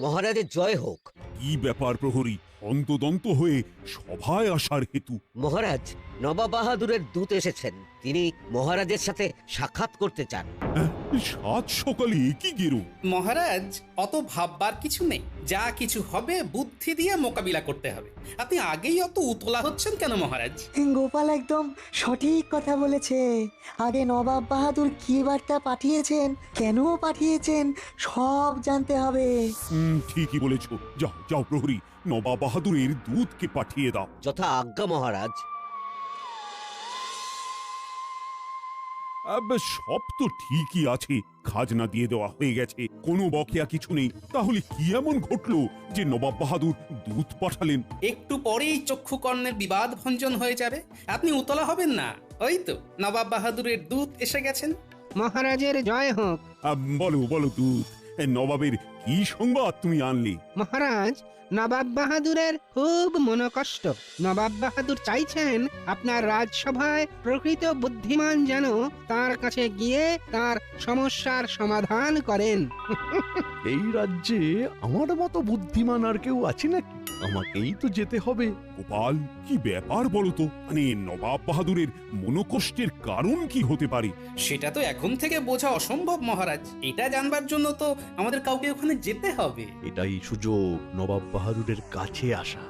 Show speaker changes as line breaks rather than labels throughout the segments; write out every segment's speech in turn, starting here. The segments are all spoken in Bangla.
মহারাজের জয় হোক।
কি ব্যাপার প্রহরী, অন্তদন্ত হয়ে সভায় আসার হেতু?
মহারাজ, নবাব বাহাদুরের দূত এসেছেন। তিনি মহারাজের সাথে সাক্ষাৎ করতে চান।
হ্যাঁ, সাত সকালে কি গেরো?
মহারাজ, অত ভাববার কিছু নেই। যা কিছু হবে বুদ্ধি দিয়ে মোকাবিলা করতে হবে। আপনি আগেই অত উতলা হচ্ছেন কেন মহারাজ?
গোপাল একদম সঠিক কথা বলেছে। আগে নবাব বাহাদুর কি বার্তা পাঠিয়েছেন, কেন পাঠিয়েছেন, সব জানতে হবে।
ঠিকই বলেছ। যাও যাও প্রহরী, নবাব বাহাদুরের দূতকে পাঠিয়ে দাও।
যথা আজ্ঞা মহারাজ।
সব তো ঠিকই আছে, খাজনা দিয়ে দেওয়া হয়ে গেছে, কোনো বকেয়া কিছু নেই। তাহলে কি এমন ঘটলো যে নবাব বাহাদুর দূত পাঠালেন?
একটু পরেই চক্ষু কর্ণের বিবাদ ভঞ্জন হয়ে যাবে। আপনি উতলা হবেন না। ওই তো নবাব বাহাদুরের দূত এসে গেছেন।
মহারাজের জয় হোক।
বলো বলো দূত, নবাবের কি সংবাদ তুমি আনলে?
মহারাজ, নবাব বাহাদুরের খুব মনোকষ্ট। নবাব বাহাদুর চাইছেন আপনার রাজসভায় প্রকৃত বুদ্ধিমান যেন তার কাছে গিয়ে তার সমস্যার সমাধান করেন।
এই রাজ্যে আমার মতো বুদ্ধিমান আর কেউ আছে নাকি? আমাকেই তো যেতে হবে।
গোপাল, কি ব্যাপার বলো তো? মানে নবাব বাহাদুরের মনোকষ্টের কারণ কি হতে পারে?
সেটা তো এখন থেকে বোঝা অসম্ভব মহারাজ। এটা জানবার জন্য তো আমাদের কাউকে ওখানে যেতে হবে।
এটাই সুযোগ নবাব বাহাদুরের কাছে আসা।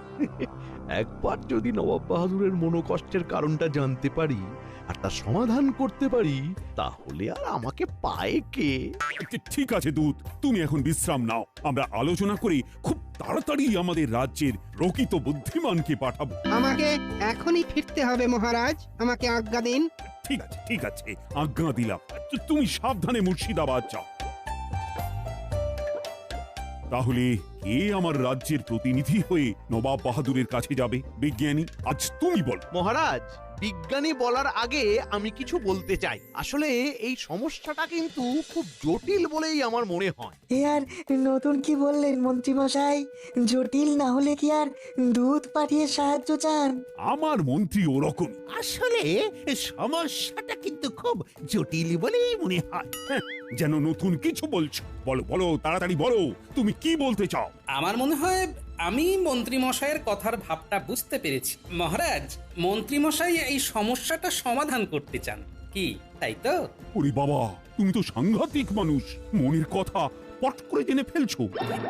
একবার যদি নবাব বাহাদুরের মনোকষ্টের কারণটা জানতে পারি আর তার সমাধান করতে পারি, তাহলে আর আমাকে পায় কে?
ঠিক আছে দূত, তুমি এখন বিশ্রাম নাও। আমরা আলোচনা করে খুব তাড়াতাড়ি আমাদের রাজ্যের প্রকৃত বুদ্ধিমানকে পাঠাবো।
আমাকে এখনই ফিরতে হবে মহারাজ, আমাকে আজ্ঞা দিন।
ঠিক আছে ঠিক আছে, আজ্ঞা দিলাম। তুমি সাবধানে মুর্শিদাবাদ যাও। তাহলে কে আমার রাজ্যের প্রতিনিধি হয়ে নবাব বাহাদুরের কাছে যাবে? বিজ্ঞানী, আজ তুমি বল।
মহারাজ, বিজ্ঞানী বলার আগে আমি কিছু বলতে চাই। আসলে এই সমস্যাটা কিন্তু খুব জটিল বলেই আমার মনে হয়।
এ আর নতুন কি বললেন মন্ত্রীমশাই? জটিল না হলে কি আর দূত পাঠিয়ে সাহায্য চান?
আমার মন্ত্রী ওরকম।
আসলে সমস্যাটা কিন্তু খুব জটিল বলেই মনে হয়।
যেন নতুন কিছু বলছো। বলো বলো, তাড়াতাড়ি বলো, তুমি কি বলতে চাও?
আমার মনে হয় আমি মন্ত্রীমশাইয়ের কথার ভাবটা বুঝতে পেরেছি। মহারাজ, মন্ত্রীমশাই এই সমস্যাটা সমাধান করতে চান, কি তাই তো?
ওরে বাবা, তুমি তো সাংঘাতিক মানুষ, মনের কথা পট করে জেনে ফেলছো।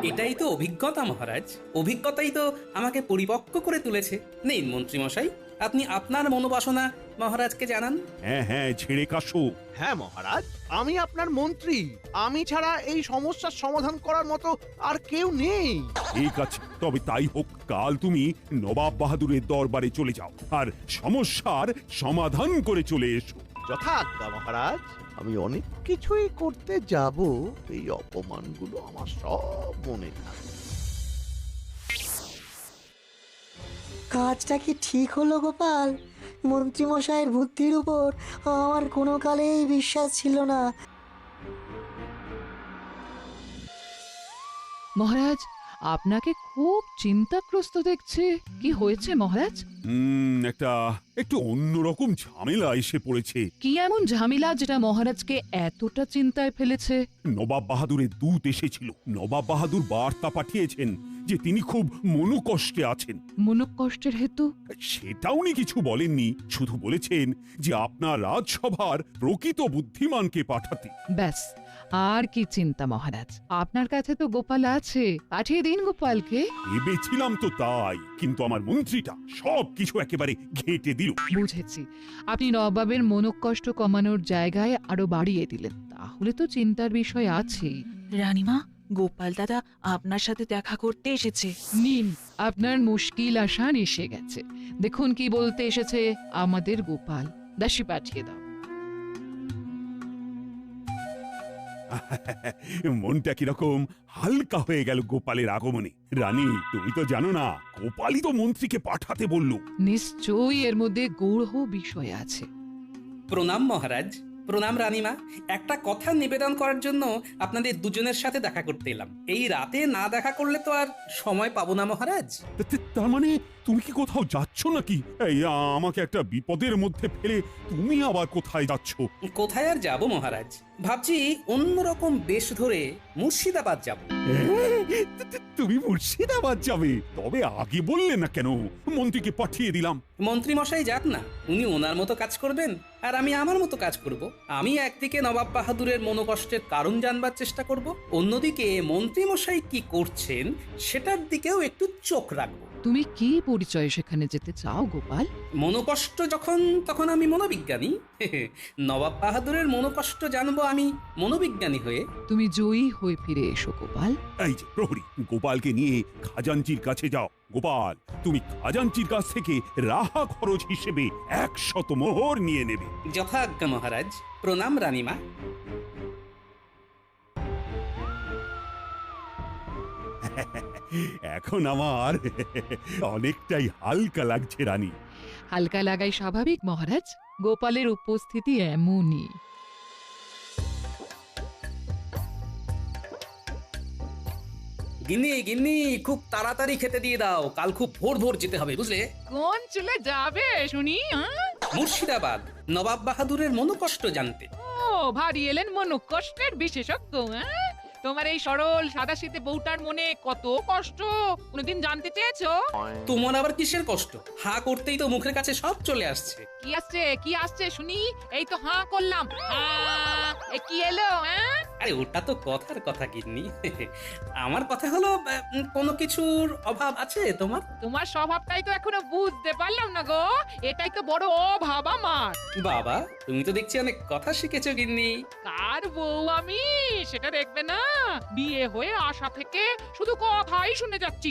এটাই তো অভিজ্ঞতা মহারাজ। অভিজ্ঞতাই তো আমাকে পরিপক্ক করে তুলেছে। নিন মন্ত্রীমশাই, আপনি আপনার মনোবাসনা মহারাজকে জানান।
হ্যাঁ হ্যাঁ, ছেড়ে কাশো।
হ্যাঁ মহারাজ, আমি আপনার মন্ত্রী। আমি ছাড়া এই সমস্যার সমাধান করার মতো আর কেউ নেই।
ঠিক আছে, তবে তাই হোক। কাল তুমি নবাব বাহাদুরের দরবারে চলে যাও আর সমস্যার সমাধান করে চলে এসো।
যথা আজ্ঞা মহারাজ। আমি অনেক কিছুই করতে যাব, এই অপমানগুলো আমার সব মনে থাকে।
কাজটা কি ঠিক হলো গোপাল? মন্ত্রীমশাইয়ের বুদ্ধির উপর আমার কোনো কালেই বিশ্বাস ছিল না।
মহারাজ, আপনাকে খুব চিন্তাগ্রস্ত দেখছি। কি হয়েছে মহারাজ?
একটু অন্যরকম ঝামেলা এসে পড়েছে।
কি এমন ঝামেলা যেটা মহারাজকে এতটা চিন্তায় ফেলেছে?
নবাব বাহাদুরের দূত এসেছিল। নবাব বাহাদুর বার্তা পাঠিয়েছেন যে তিনি খুব মনোকষ্টে আছেন।
মনোকষ্টের হেতু?
সেটা উনি কিছু বলেননি, শুধু বলেছেন যে আপনার রাজসভার প্রকৃত বুদ্ধিমানকে পাঠাতে।
ব্যাস, আর কি চিন্তা মহারাজ? আপনার কাছে তো গোপাল আছে, পাঠিয়ে দিন গোপালকে।
ভেবেছিলাম তো তাই, কিন্তু আমার মন্ত্রীটা সব কিছু একেবারে ঘেঁটে দিল।
বুঝেছি, আপনি নবাবের মনোকষ্ট কমানোর জায়গায় আরো বাড়িয়ে দিলেন। তাহলে তো চিন্তার বিষয় আছেই।
রানীমা, গোপাল দাদা আপনার সাথে দেখা করতে এসেছে।
নিন, আপনার মুশকিল আসান এসে গেছে। দেখুন কি বলতে এসেছে আমাদের গোপাল। দাসী পাঠিয়ে দাও।
মনটা কিরকম হালকা হয়ে গেল গোপালের আগমনে। রানী, তুমি তো জানো না, গোপালই তো মন্ত্রীকে পাঠাতে বললো।
নিশ্চয়ই এর মধ্যে গূঢ় বিষয় আছে।
প্রণাম মহারাজ। প্রণাম রানীমা। একটা কথা নিবেদন করার জন্য আপনাদের দুজনের সাথে দেখা করতে এলাম। এই রাতে না দেখা করলে তো আর সময় পাবো না মহারাজ।
তার মানে তুমি কি কোথাও যাচ্ছ নাকি? এই আমাকে একটা বিপদের মধ্যে ফেলে তুমি আবার কোথায় যাচ্ছ?
কোথায় আর যাব মহারাজ, ভাবছি অন্যরকম বেশ ধরে মুর্শিদাবাদ যাব।
তুমি মুর্শিদাবাদ যাবে? তবে আগে বললে না কেন? মন্ত্রীকে পাঠিয়ে দিলাম।
মন্ত্রী মশাই যাক না, উনি ওনার মতো কাজ করবেন আর আমি আমার মতো কাজ করব। আমি একদিকে নবাব বাহাদুরের মনোকষ্টের কারণ জানবার চেষ্টা করব, অন্যদিকে মন্ত্রী মশাই কি করছেন সেটার দিকেও একটু চোখ রাখবো।
তুমি কি পরিচয়ে সেখানে যেতে চাও গোপাল?
মনোকষ্ট যখন তখন আমি মনোবিজ্ঞানী। নবাব বাহাদুরের মনোকষ্ট জানবো আমি মনোবিজ্ঞানী হয়ে।
তুমি জয়ী হয়ে ফিরে এসো গোপাল।
এই যে প্রহরী, গোপালকে নিয়ে খাজাঞ্চির কাছে যাও। গোপাল, তুমি খাজাঞ্চির কাছ থেকে রাহা খরচ হিসেবে 100 মোহর নিয়ে নেবে।
যথাজ্ঞা মহারাজ। প্রণাম রানীমা।
এখন আমার অনেকটাই হালকা লাগছে রানী।
হালকা লাগাই স্বাভাবিক মহারাজ, গোপালের উপস্থিতি এমনই।
গিন্নি গিন্নি, খুব তাড়াতাড়ি খেতে দিয়ে দাও, কাল খুব ভোর ভোর যেতে হবে বুঝলে।
কোন চলে যাবে শুনি?
মুর্শিদাবাদ, নবাব বাহাদুরের মনোকষ্ট জানতে।
ও ভারী এলেন মনোকষ্টের বিশেষজ্ঞ। তোমার এই সরল সাদাসিধে বউটার মনে কত কষ্ট কোনদিন জানতে চেয়েছো?
তোমার আবার কিসের কষ্ট? হা করতেই তো মুখের কাছে সব চলে আসছে।
কি আসছে শুনি? এই তো হাঁ করলাম। কি এলো?
আরে ওটা তো কথার কথা গিন্নি। আমার কথা হলো কোনো কিছুর অভাব আছে তোমার?
তোমার স্বভাবটাই তো এখনো বুঝতে পারলাম না গো, এটাই তো বড় অভাব আমার।
বাবা, তুমি তো দেখছি অনেক কথা শিখেছো গিন্নি।
কার বউ আমি সেটা দেখবে না? বিয়ে হয়ে আসা থেকে শুধু কথাই শুনে যাচ্ছি,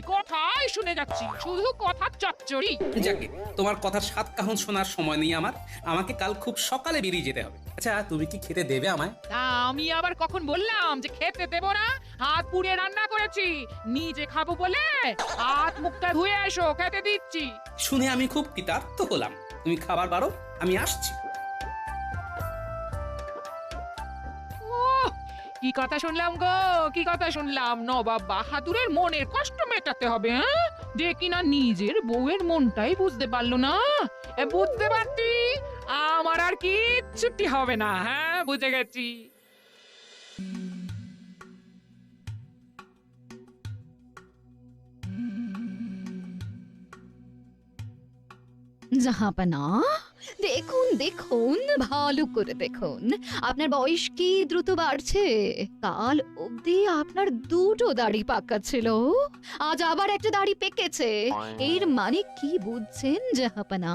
শুধু কথা চচ্চড়ি।
যাকে, তোমার কথার সাত কাহন শোনার সময় নেই আমার। আমাকে কাল খুব সকালে বেরিয়ে যেতে হবে। আচ্ছা, তুমি কি খেতে দেবে আমায়?
তা আমি আবার কখন বললাম যে খেতে দেব না? হাত পুড়িয়ে রান্না করেছি, নিজে খাবো বলে হাত মুখটা ধুয়ে এসো, খেতে দিচ্ছি।
শুনে আমি খুব কৃতার্থ হলাম। তুমি খাবার বারো, আমি আসছি।
কি কথা শুনলাম গো, কি কথা শুনলাম! নবাব বাহাদুরের মনের কষ্ট মেটাতে হবে, যে কিনা নিজের বউয়ের মনটাই বুঝতে পারলো না। বুঝতে পারতি আমার আর কিচ্ছুটি হবে না। বুঝে গেছি।
জাহাপনা, দেখুন দেখুন, ভালো করে দেখুন, আপনার বয়স কি দ্রুত বাড়ছে। কাল অবধি আপনার দুটো দাড়ি পাকা ছিল, আজ আবার একটা দাড়ি পেকেছে। এর মানে কি বুঝছেন জাহাপনা?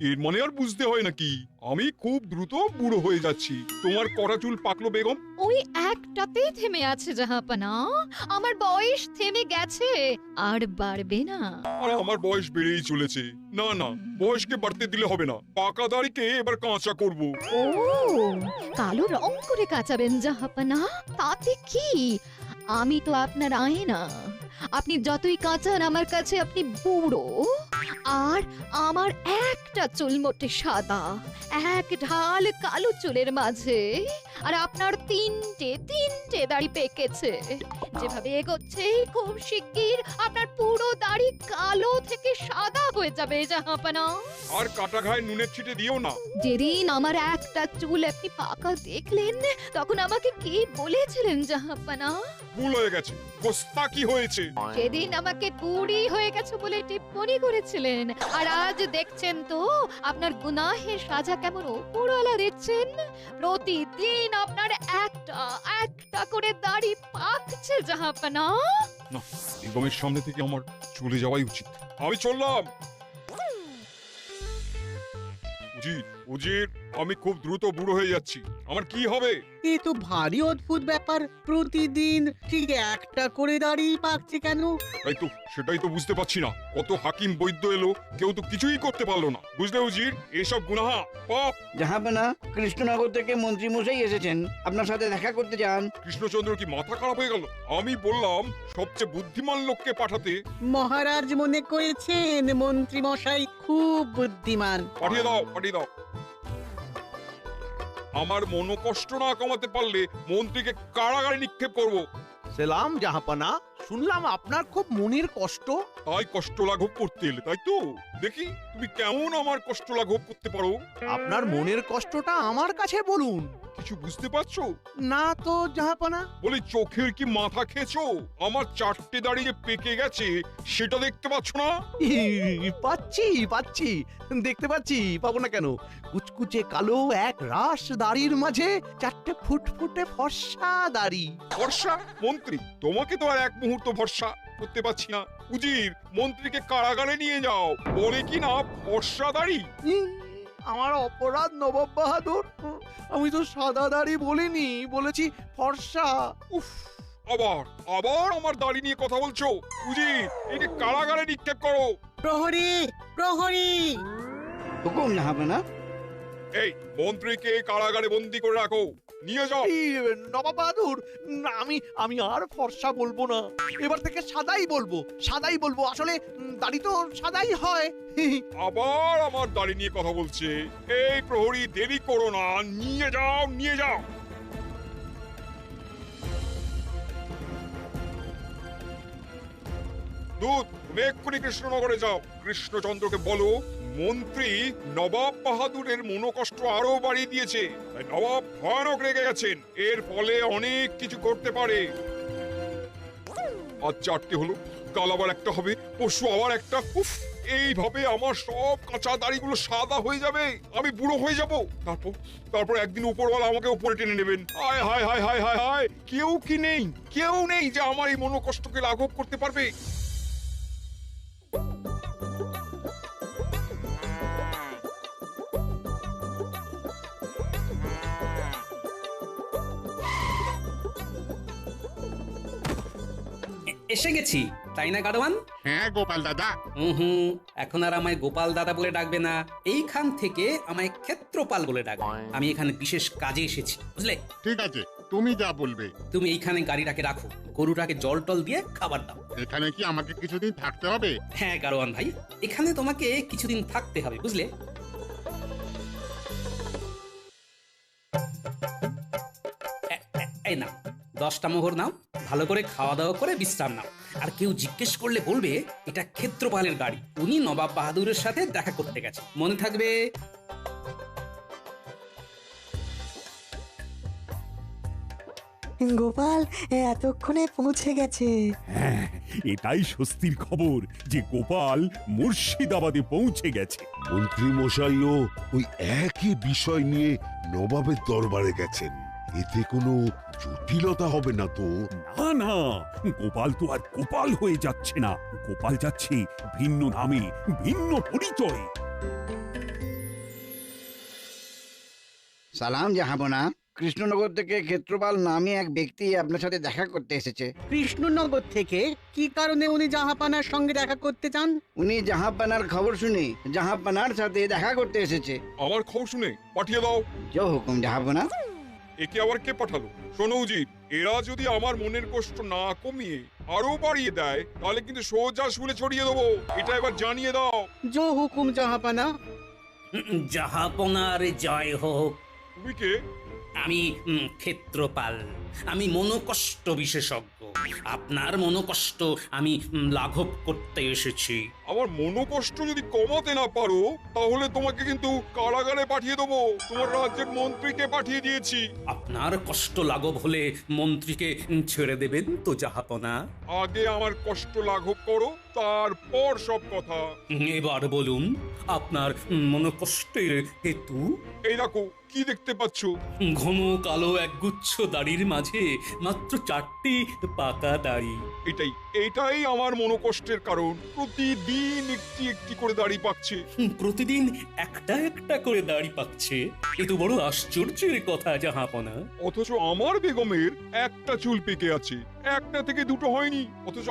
এর মানে আর বুঝতে হয় নাকি? আমি খুব দ্রুত বুড়ো হয়ে যাচ্ছি। তোমার কটা চুল পাকলো বেগম?
ওই একটাতেই থেমে আছে জাহাপনা, আমার বয়স থেমে গেছে, আর বাড়বে না।
আর আমার বয়স বেড়েই চলেছে। না না, বয়সকে বাড়তে দিলে হবে না। পাকা দাড়িকে এবার কাঁচা করব।
ও, কালো রং করে কাচাবেন জাহাপনা? তাতে কি? আমি তো আপনার আয়না। আপনি যতই কাঁচান আমার কাছে আপনি বুড়ো। আর আমার একটা চুল মোটে সাদা, এক ঢাল কালো চুলের মাঝে, আর আপনার তিনটে দাড়ি পেকেছে। যেভাবে এগোচ্ছে খুব শিগগির আপনার পুরো দাড়ি কালো থেকে সাদা হয়ে যাবে জাহাপনা।
আর কাটা ঘায়ে নুনের ছিটে দিও না।
যেদিন আমার একটা চুল আপনি পাকা দেখলেন তখন আমাকে কি বলেছিলেন জাহাপনা?
ভুল হয়ে গেছে, গোস্তাকি হয়েছে।
সেদিন আমাকে বুড়ি হয়ে গেছে বলে টিপ্পনি করেছিলেন, আর আজ দেখছেন তো আপনার গুনাহের সাজা কেমন উপরওয়ালা দিচ্ছেন। প্রতিদিন আপনার একটা করে দাড়ি পাকছে জাহাপনা।
না, বেগমের সামনে থেকে আমার চলে যাওয়াই উচিত। আমি চললাম। উজির, উজির, আমি খুব দ্রুত বুড়ো হয়ে যাচ্ছি। আমার কি হবে?
এ তো ভারী অদ্ভুত ব্যাপার, প্রতিদিন ঠিক একটা করে দাড়ি পাকছে কেন?
সেটাই তো বুঝতে পারছি না। কত হাকিম বৈদ্য এলো, কেউ তো কিছুই করতে পারলো না। বুঝলে উজির, এসব গুনাহা, পাপ।
জাহাপনা, কৃষ্ণনগর থেকে মন্ত্রী মশাই এসেছেন, আপনার সাথে দেখা করতে চান।
কৃষ্ণচন্দ্র কি মাথা খারাপ হয়ে গেল? আমি বললাম সবচেয়ে বুদ্ধিমান লোককে পাঠাতে।
মহারাজ মনে করেছেন মন্ত্রী মশাই খুব বুদ্ধিমান।
পাঠিয়ে দাও, পাঠিয়ে দাও। আমার মনোকষ্ট না কমাতে পারলে মন্ত্রীকে কারাগারে নিক্ষেপ করব।
সেলাম জাহাপানা, শুনলাম আপনার খুব মনের কষ্ট।
তাই কষ্ট লাঘব করতে এলে, তাই তো? দেখি তুমি কেমন আমার কষ্ট লাঘব করতে পারো।
আপনার মনের কষ্টটা আমার কাছে বলুন।
কিছু বুঝতে পারছো?
না তো জাহাপনা।
বলি চোখের কি মাথা খেয়েছো? আমার 4টে দাড়ি যে পেকে গেছে সেটা দেখতে পাচ্ছ না?
পাচ্ছি দেখতে পাচ্ছি, পাবো না কেন? কুচকুচে কালো এক রাশ দাড়ির মাঝে 4টে ফুটফুটে ফর্সা দাড়ি।
ভরসা? মন্ত্রী, তোমাকে তো আর এক মুহূর্ত ভরসা করতে পারছি না। উজির, মন্ত্রীকে কারাগারে নিয়ে যাও, বলে কি না ফর্সা দাড়ি।
আমার অপরাধ নবাব বাহাদুর, আমি তো সাদা দাড়ি বলিনি, বলেছি ফর্সা।
উফ, আবার আবার আমার দাড়ি নিয়ে কথা বলছো। উজির, একে কারাগারে নিক্ষেপ করো।
প্রহরী, প্রহরী!
হুকুম জাহাপনা।
এই মন্ত্রীকে কারাগারে বন্দি করে রাখো, নিয়ে যাও।
নবাব বাহাদুর, আমি আর ফর্সা বলবো না, এবার থেকে সাদাই বলবো। আসলে দাড়ি তো সাদাই হয়।
আবার আমার দাড়ি নিয়ে কথা বলছে। এই প্রহরী, দেরি করো না, নিয়ে যাও। দূত, তুমি এক্ষুনি কৃষ্ণনগরে যাও। কৃষ্ণচন্দ্রকে বলো মন্ত্রী নবাব বাহাদুরের মনোকষ্ট আরো বাড়িয়ে দিয়েছে। তাই নবাব ভয়ানক রেগে গেছেন, এর ফলে অনেক কিছু করতে পারে। আজ 4টে হলো, কাল আবার একটা হবে, পরশু আবার একটা। উফ, এইভাবে আমার সব কাঁচা দাড়িগুলো সাদা হয়ে যাবে, আমি বুড়ো হয়ে যাব। তারপর একদিন উপরওয়ালা আমাকে উপরে টেনে নেবেন। হায় হায় হায় হায় হায় হায়, কেউ নেই যে আমার এই মনোকষ্টকে লাঘব করতে পারবে।
এসে গেছি, তাই না গাড়োয়ান?
হ্যাঁ গোপাল দাদা।
হুম, এখন আর আমায় গোপাল দাদা বলে ডাকবে না, এইখান থেকে আমায় ক্ষেত্রপাল বলে ডাকবে। আমি এখানে বিশেষ কাজে এসেছি, বুঝলে?
ঠিক আছে, তুমি যা বলবে।
তুমি এইখানে গাড়িটাকে রাখো, গরুটাকে জল টল দিয়ে খাবার দাও।
এখানে কি আমাকে কিছুদিন থাকতে হবে?
হ্যাঁ গাড়োয়ান ভাই, এখানে তোমাকে কিছুদিন থাকতে হবে, বুঝলে? এই নাও 10টা মোহর নাও, ভালো করে খাওয়া দাওয়া করে বিশ্রাম নাও। আর কেউ জিজ্ঞেস করলে বলবে এটা ক্ষেত্রপালের গাড়ি, উনি নবাব বাহাদুরের সাথে দেখা করতে গেছে, মনে থাকবে।
গোপাল এতক্ষণে পৌঁছে গেছে।
হ্যাঁ, এটাই স্বস্তির খবর যে গোপাল মুর্শিদাবাদে পৌঁছে গেছে।
মন্ত্রী মশাইও ওই একই বিষয় নিয়ে নবাবের দরবারে গেছেন। এতে কোনো জটিলতা হবে না তো?
না, গোপাল তো আর গোপাল হয়ে যাচ্ছে না, গোপাল যাচ্ছে ভিন্ন নামে, ভিন্ন পরিচয়ে।
সালাম জাহাপনা। কৃষ্ণনগর থেকে ক্ষেত্রপাল নামে এক ব্যক্তি আপনার সাথে দেখা করতে এসেছে।
কৃষ্ণনগর থেকে কি কারণে উনি জাহাপানার সঙ্গে দেখা করতে চান?
উনি জাহাপানার খবর শুনে জাহাপানার সাথে দেখা করতে এসেছে।
আমার খবর শুনে পাঠিয়ে দাও।
জো হুকুম জাহাপনা।
একে আবার কে পাঠালো? শোনো উজির, এরা যদি আমার মনের কষ্ট না কমিয়ে আরো বাড়িয়ে দেয়, তাহলে কিন্তু সোজা শুলে ছড়িয়ে দেবো, এটা এবার জানিয়ে দাও।
জো হুকুম জাহাপানা।
জাহাপনার জয় হোক।
তুমি কে?
আমি ক্ষেত্রপাল, আমি মনোকষ্ট বিশেষজ্ঞ। আপনার মনোকষ্ট আমি লাঘব করতে এসেছি।
আমার মনোকষ্ট যদি কমাতে না পারো, তাহলে তোমাকে কিন্তু কারাগারে পাঠিয়ে দেবো। তোমার রাজ্যের মন্ত্রীকে পাঠিয়ে দিয়েছি।
আপনার কষ্ট লাঘব হলে মন্ত্রীকে ছেড়ে দেবেন তো জাহাপনা?
আগে আমার কষ্ট লাঘব করো, তারপর সব কথা।
এবার বলুন আপনার মনোকষ্টের হেতু।
এই দেখো, কি দেখতে পাচ্ছ?
ঘন কালো একগুচ্ছ দাড়ির মাঝে মাত্র 4টি পাকা দাড়ি।
এটাই আমার মনোকষ্টের কারণ। প্রতিদিন একটি একটি করে দাড়ি পাকছে।
প্রতিদিন একটা একটা করে দাড়ি পাকছে, এ তো বড় আশ্চর্যের কথা জাহাপনা।
অথচ আমার বেগমের একটা চুল পেকে আছে, একটা থেকে দুটো হয়নি। অথচ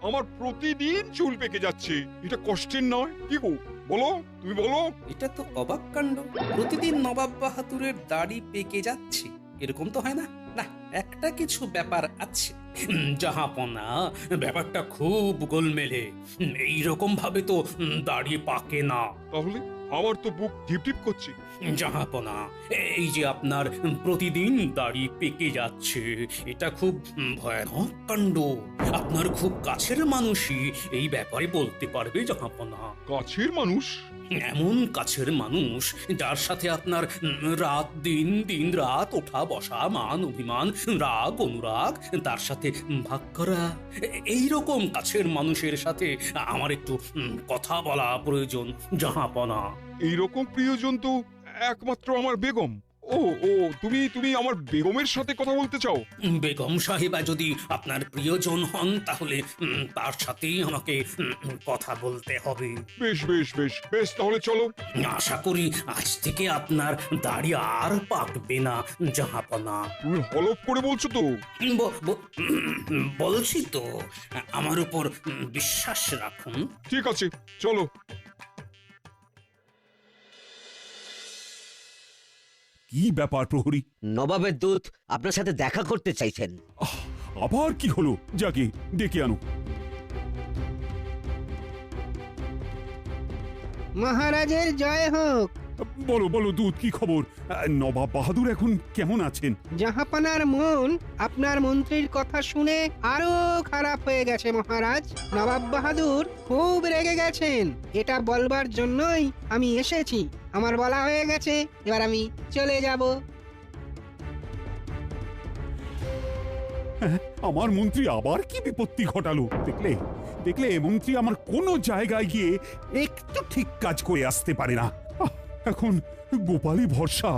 আমার প্রতিদিন চুল পেকে যাচ্ছে। এটা কষ্টের নয়? কি গো, বলো, তুমি বলো।
এটা তো অবাক কাণ্ড, প্রতিদিন নবাব বাহাদুরের দাড়ি পেকে যাচ্ছে, এরকম তো হয় না। না, একটা কিছু ব্যাপার আছে জাহাপনা, ব্যাপারটা খুব গোলমেলে। এইরকম ভাবে তো দাড়ি পাকে না।
তাহলে আমার তো বুক ঢিপঢিপ করছে।
জাহাপনা, এই যে আপনার প্রতিদিন দাড়ি পেকে যাচ্ছে, এটা খুব ভয়ানক কাণ্ড। আপনার খুব কাছের মানুষই এই ব্যাপারে বলতে পারবে জাহাপনা।
কাছের মানুষ?
এমন কাছের মানুষ যার সাথে আপনার রাত দিন দিন রাত ওঠা বসা, মান অভিমান, রাগ অনুরাগ তার সাথে ভাগ করা, এইরকম কাছের মানুষের সাথে আমার একটু কথা বলা প্রয়োজন জাহাপনা।
এইরকম প্রিয়জন তো একমাত্র আমার বেগম। ও ও তুমি আমার বেগমের সাথে কথা বলতে চাও?
বেগম সাহেবা যদি আপনার প্রিয়জন হন তাহলে তার সাথেই আমাকে কথা বলতে হবে।
বেশ বেশ বেশ বেশ, তাহলে চলো।
আশা করি আজ থেকে আপনার দাড়ি আর পাকবে না জাহাপনা।
তুমি হলফ করে বলছো তো?
বলছি তো, আমার উপর বিশ্বাস রাখুন।
ঠিক আছে, চলো।
কি ব্যাপার প্রহরী?
নবাবের দূত আপনার সাথে দেখা করতে চাইছেন।
আবার কি হলো? যাকে ডেকে আনো।
মহারাজের জয় হোক।
বলো বলো দূত, কি খবর? নবাব বাহাদুর এখন কেমন আছেন?
জাহাপানার মন আপনার মন্ত্রীর কথা শুনে আরো খারাপ হয়ে গেছে মহারাজ। নবাব বাহাদুর খুব রেগে গেছেন। এটা বলবার জন্যই আমি এসেছি। আমার বলা হয়ে গেছে, এবার আমি চলে যাব।
আমার মন্ত্রী আবার কি বিপত্তি ঘটালো? দেখলে দেখলে মন্ত্রী আমার কোনো জায়গায় গিয়ে একটু ঠিক কাজ করে আসতে পারে না। এখন গোপালই ভরসা।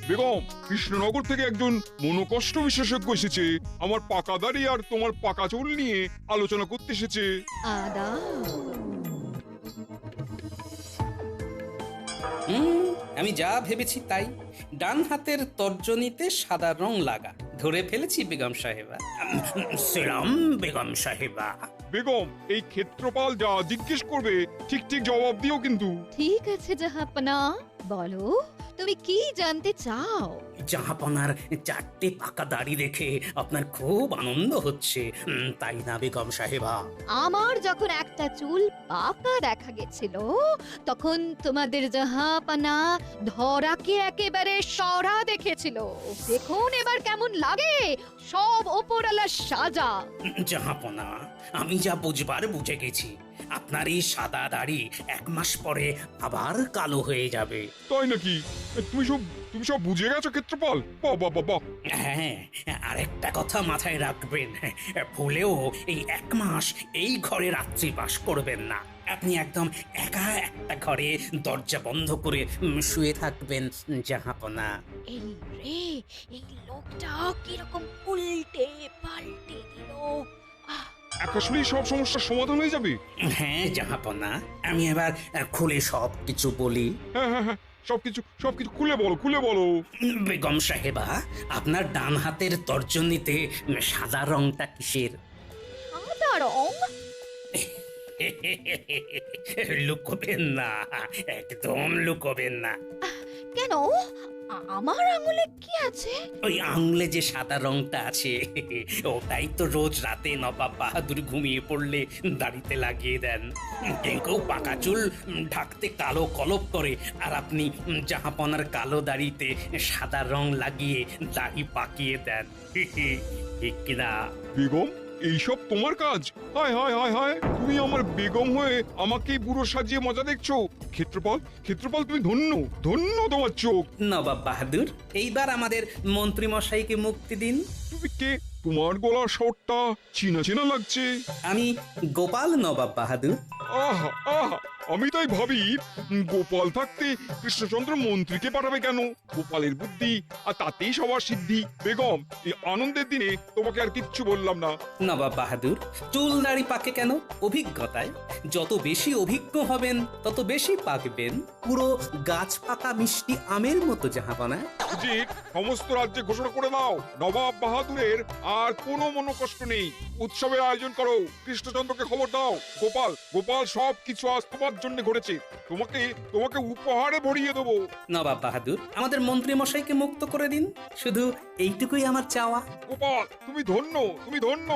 বেগম, কৃষ্ণনগর থেকে একজন মনোকষ্ট বিশেষজ্ঞ এসেছে। আমার পাকা দাড়ি আর তোমার পাকা চুল নিয়ে আলোচনা করতে এসেছে।
আমি যা ভেবেছি তাই। ডান হাতের তর্জনীতে সাদা রং লাগা। ধরে ফেলেছি বেগম সাহেবা। সেলাম বেগম সাহেবা।
বেগম, এই ক্ষেত্রপাল যা জিজ্ঞেস করবে ঠিক ঠিক জবাব দিও কিন্তু।
ঠিক আছে জাহাপনা, বলো তুমি কি জানতে চাও?
জাহাপনার চারটে পাকা দাড়ি দেখে আপনার খুব আনন্দ হচ্ছে, তাই না বেগম সাহেবা?
আমার যখন একটা চুল পাকা দেখা গেছিল তখন তোমাদের জাহাপনা ধরাকে একেবারে সরা দেখেছিল। দেখুন এবার কেমন লাগে, সব ওপরওয়ালার সাজা।
জাহাপনা, আমি যা বুঝবার বুঝে গেছি। আপনার এই সাদা দাড়ি 1 মাস পরে আবার কালো হয়ে যাবে।
তাই নাকি? তুমি সব বুঝে গেছো ক্ষেত্রপাল? বাহ বাহ বাহ।
হ্যাঁ, আরেকটা কথা মাথায় রাখবেন, ভুলেও এই 1 মাস এই ঘরে রাত্রি বাস করবেন না। আপনি একদম একা একটা ঘরে দরজা বন্ধ করে শুয়ে থাকবেন জাহাপনা।
এই রে, এই লোকটা কিরকম উল্টে পাল্টে দিল।
আসলেই সব সমস্যার সমাধান হয়ে যাবে?
হ্যাঁ জাহাপনা, আমি এবার খুলে সব কিছু বলি।
হ্যাঁ, সবকিছু খুলে বলো।
বেগম সাহেবা, আপনার ডান হাতের তর্জনীতে সাদা রংটা কিসের?
সাদা রং?
লুকোবেন না, একদম লুকোবেন না।
কেন? আমার আঙুলে কি আছে?
ওই আঙুলে যে সাদা রংটা আছে ওটাই তো রোজ রাতে নবাব বাহাদুর ঘুমিয়ে পড়লে দাড়িতে লাগিয়ে দেন। কেউ পাকা চুল ঢাকতে কালো কলপ করে, আর আপনি জাহাপনার কালো দাড়িতে সাদা রং লাগিয়ে দাড়ি পাকিয়ে দেন। ঠিক কিনা
বেগম? এইসব তোমার কাজ? হায় হায় হায় হায়, তুমি আমার বেগম হয়ে আমাকে বুড়ো সাজিয়ে মজা দেখছো। ক্ষেত্রপাল তুমি ধন্য তোমার চোখ।
নবাব বাহাদুর, এইবার আমাদের মন্ত্রী মশাইকে মুক্তি দিন।
তুমি কে? তোমার গলার স্বরটা চেনা লাগছে।
আমি গোপাল নবাব বাহাদুর।
আহা, আমি তাই ভাবি গোপাল থাকতে কৃষ্ণচন্দ্র মন্ত্রীকে পাঠাবে কেন? গোপালের বুদ্ধি আর তাতেই সবার সিদ্ধি। বেগম, এই আনন্দের দিনে তোমাকে আর কিচ্ছু বললাম না।
নবাব বাহাদুর, চুল দাড়ি পাকে কেন? অভিজ্ঞতায়। যত বেশি অভিজ্ঞ হবেন তত বেশি পাকবেন, পুরো গাছ পাকা মিষ্টি আমের মতো জাহাপনা।
উচিত সমস্ত রাজ্যে ঘোষণা করে দাও, নবাব বাহাদুরের আর কোনো মনোকষ্ট নেই। উৎসবের আয়োজন করো, কৃষ্ণচন্দ্রকে খবর দাও। গোপাল সব কিছু আজ তোমার জন্য ঘটেছে। তোমাকে তোমাকে উপহারে ভরিয়ে দেবো।
নবাব বাহাদুর, আমাদের মন্ত্রী মশাইকে মুক্ত করে দিন, শুধু এইটুকুই আমার চাওয়া।
গোপাল, তুমি ধন্য, তুমি ধন্য।